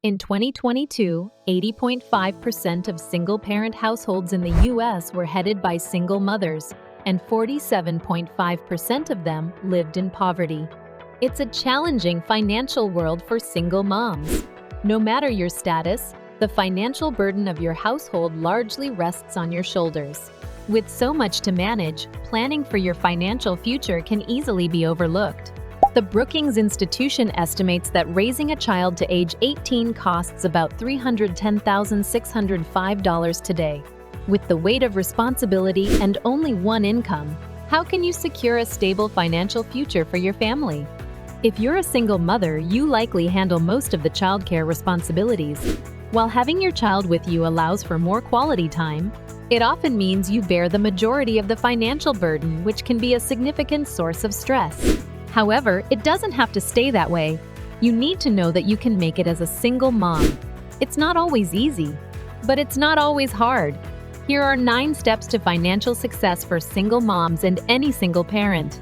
In 2022, 80.5% of single-parent households in the U.S. were headed by single mothers, and 47.5% of them lived in poverty. It's a challenging financial world for single moms. No matter your status, the financial burden of your household largely rests on your shoulders. With so much to manage, planning for your financial future can easily be overlooked. The Brookings Institution estimates that raising a child to age 18 costs about $310,605 today. With the weight of responsibility and only one income, how can you secure a stable financial future for your family? If you're a single mother, you likely handle most of the childcare responsibilities. While having your child with you allows for more quality time, it often means you bear the majority of the financial burden, which can be a significant source of stress. However, it doesn't have to stay that way. You need to know that you can make it as a single mom. It's not always easy, but it's not always hard. Here are 9 steps to financial success for single moms and any single parent.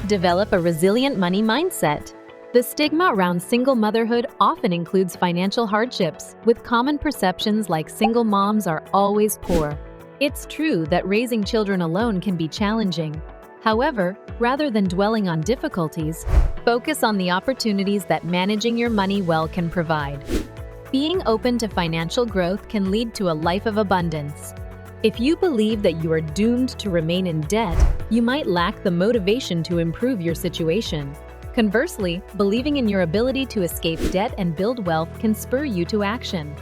Develop a resilient money mindset. The stigma around single motherhood often includes financial hardships, with common perceptions like single moms are always poor. It's true that raising children alone can be challenging. However, rather than dwelling on difficulties, focus on the opportunities that managing your money well can provide. Being open to financial growth can lead to a life of abundance. If you believe that you are doomed to remain in debt, you might lack the motivation to improve your situation. Conversely, believing in your ability to escape debt and build wealth can spur you to action.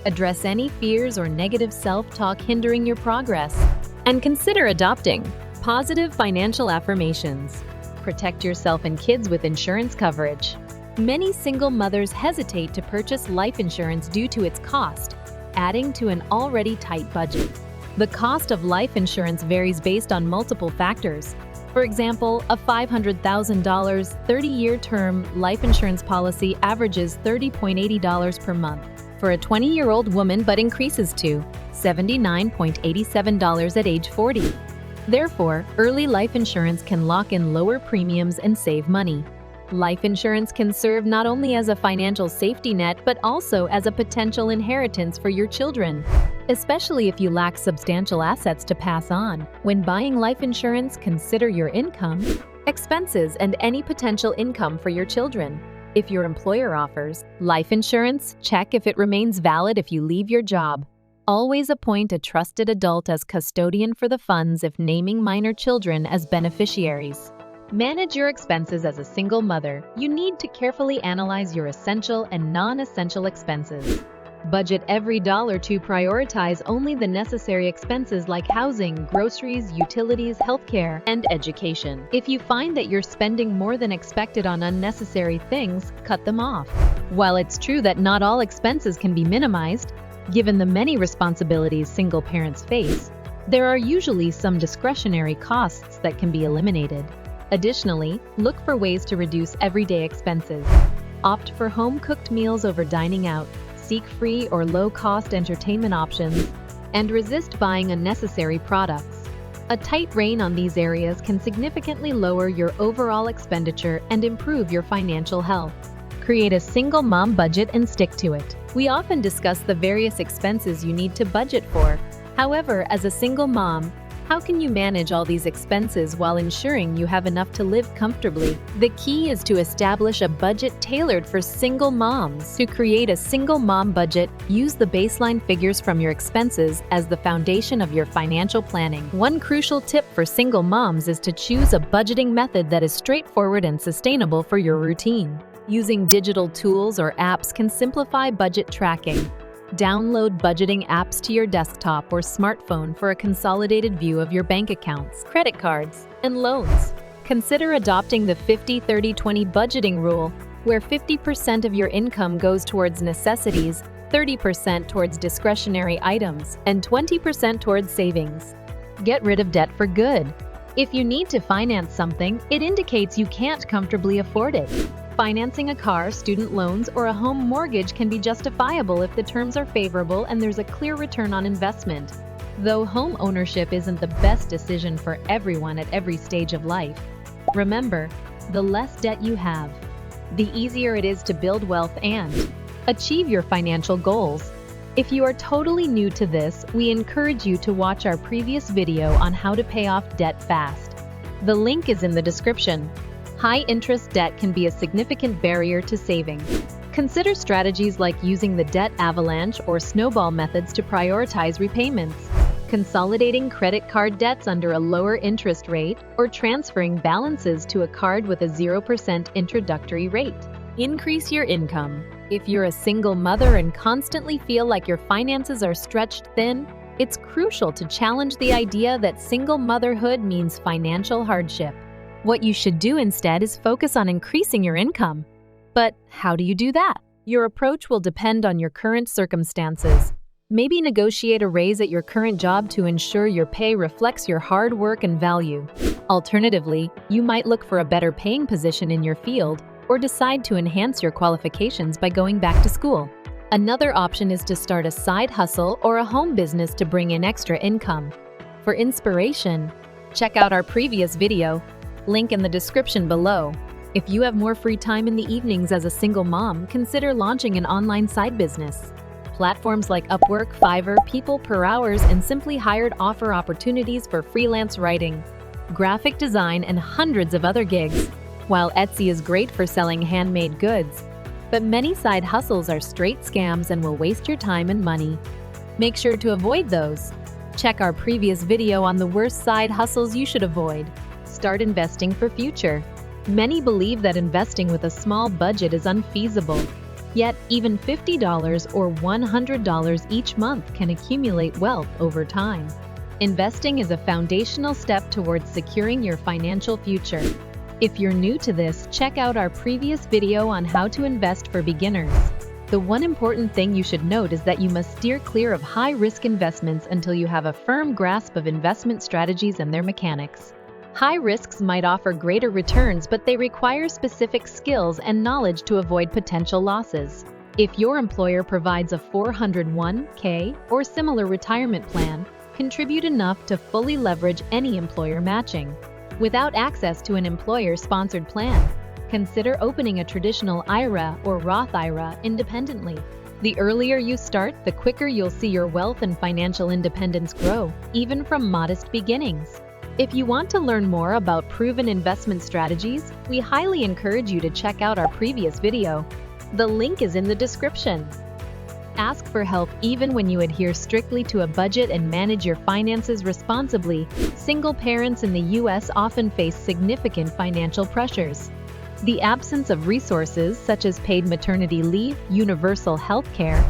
Address any fears or negative self-talk hindering your progress. And consider adopting positive financial affirmations. Protect yourself and kids with insurance coverage. Many single mothers hesitate to purchase life insurance due to its cost, adding to an already tight budget. The cost of life insurance varies based on multiple factors. For example, a $500,000 30-year term life insurance policy averages $30.80 per month for a 20-year-old woman but increases to $79.87 at age 40. Therefore, early life insurance can lock in lower premiums and save money. Life insurance can serve not only as a financial safety net but also as a potential inheritance for your children, especially if you lack substantial assets to pass on. When buying life insurance, consider your income, expenses, and any potential income for your children. If your employer offers life insurance, check if it remains valid if you leave your job. Always appoint a trusted adult as custodian for the funds if naming minor children as beneficiaries. Manage your expenses as a single mother. You need to carefully analyze your essential and non-essential expenses. Budget every dollar to prioritize only the necessary expenses like housing, groceries, utilities, healthcare, and education. If you find that you're spending more than expected on unnecessary things, cut them off. While it's true that not all expenses can be minimized, given the many responsibilities single parents face, there are usually some discretionary costs that can be eliminated. Additionally, look for ways to reduce everyday expenses. Opt for home-cooked meals over dining out. Seek free or low-cost entertainment options, and resist buying unnecessary products. A tight rein on these areas can significantly lower your overall expenditure and improve your financial health. Create a single mom budget and stick to it. We often discuss the various expenses you need to budget for. However, as a single mom, how can you manage all these expenses while ensuring you have enough to live comfortably? The key is to establish a budget tailored for single moms. To create a single mom budget, use the baseline figures from your expenses as the foundation of your financial planning. One crucial tip for single moms is to choose a budgeting method that is straightforward and sustainable for your routine. Using digital tools or apps can simplify budget tracking. Download budgeting apps to your desktop or smartphone for a consolidated view of your bank accounts, credit cards, and loans. Consider adopting the 50-30-20 budgeting rule, where 50% of your income goes towards necessities, 30% towards discretionary items, and 20% towards savings. Get rid of debt for good. If you need to finance something, it indicates you can't comfortably afford it. Financing a car, student loans, or a home mortgage can be justifiable if the terms are favorable and there's a clear return on investment. Though home ownership isn't the best decision for everyone at every stage of life, Remember, the less debt you have, the easier it is to build wealth and achieve your financial goals. If you are totally new to this, we encourage you to watch our previous video on how to pay off debt fast. The link is in the description. High-interest debt can be a significant barrier to saving. Consider strategies like using the debt avalanche or snowball methods to prioritize repayments, consolidating credit card debts under a lower interest rate, or transferring balances to a card with a 0% introductory rate. Increase your income. If you're a single mother and constantly feel like your finances are stretched thin, it's crucial to challenge the idea that single motherhood means financial hardship. What you should do instead is focus on increasing your income. But how do you do that? Your approach will depend on your current circumstances. Maybe negotiate a raise at your current job to ensure your pay reflects your hard work and value. Alternatively, you might look for a better paying position in your field or decide to enhance your qualifications by going back to school. Another option is to start a side hustle or a home business to bring in extra income. For inspiration, check out our previous video, link in the description below. If you have more free time in the evenings as a single mom, consider launching an online side business. Platforms like Upwork, Fiverr, People Per Hours, and Simply Hired offer opportunities for freelance writing, graphic design, and hundreds of other gigs. While Etsy is great for selling handmade goods, but many side hustles are straight scams and will waste your time and money. Make sure to avoid those. Check our previous video on the worst side hustles you should avoid. Start investing for future. Many believe that investing with a small budget is unfeasible. Yet, even $50 or $100 each month can accumulate wealth over time. Investing is a foundational step towards securing your financial future. If you're new to this, check out our previous video on how to invest for beginners. The one important thing you should note is that you must steer clear of high-risk investments until you have a firm grasp of investment strategies and their mechanics. High risks might offer greater returns, but they require specific skills and knowledge to avoid potential losses. If your employer provides a 401k or similar retirement plan, contribute enough to fully leverage any employer matching. Without access to an employer-sponsored plan, consider opening a traditional IRA or Roth IRA independently. The earlier you start, the quicker you'll see your wealth and financial independence grow, even from modest beginnings. If you want to learn more about proven investment strategies, we highly encourage you to check out our previous video. The link is in the description. Ask for help even when you adhere strictly to a budget and manage your finances responsibly. Single parents in the U.S. often face significant financial pressures. The absence of resources such as paid maternity leave, universal health care,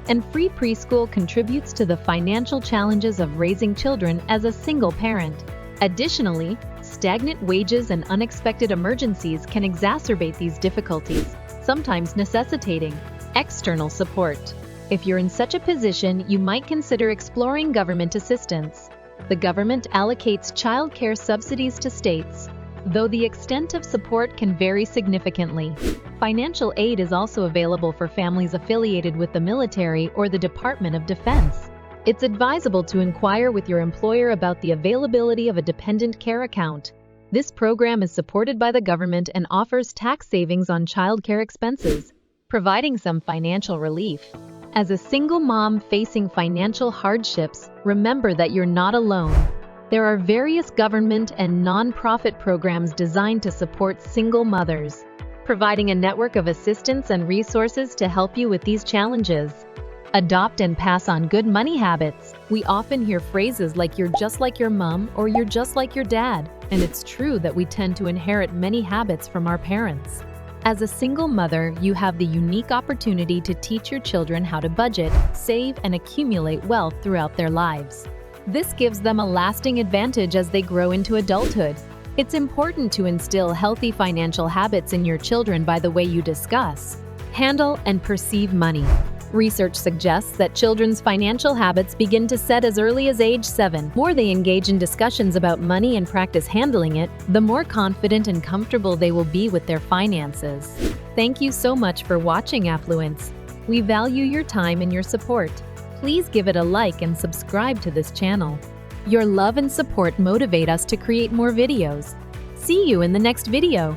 and free preschool contributes to the financial challenges of raising children as a single parent. Additionally, stagnant wages and unexpected emergencies can exacerbate these difficulties, sometimes necessitating external support. If you're in such a position, you might consider exploring government assistance. The government allocates child care subsidies to states, though the extent of support can vary significantly. Financial aid is also available for families affiliated with the military or the Department of Defense. It's advisable to inquire with your employer about the availability of a dependent care account. This program is supported by the government and offers tax savings on child care expenses, providing some financial relief. As a single mom facing financial hardships, remember that you're not alone. There are various government and non-profit programs designed to support single mothers, providing a network of assistance and resources to help you with these challenges. Adopt and pass on good money habits. We often hear phrases like "you're just like your mom" or "you're just like your dad," and it's true that we tend to inherit many habits from our parents. As a single mother, you have the unique opportunity to teach your children how to budget, save, and accumulate wealth throughout their lives. This gives them a lasting advantage as they grow into adulthood. It's important to instill healthy financial habits in your children by the way you discuss, handle, and perceive money. Research suggests that children's financial habits begin to set as early as age 7. The more they engage in discussions about money and practice handling it, the more confident and comfortable they will be with their finances. Thank you so much for watching Affluence. We value your time and your support. Please give it a like and subscribe to this channel. Your love and support motivate us to create more videos. See you in the next video.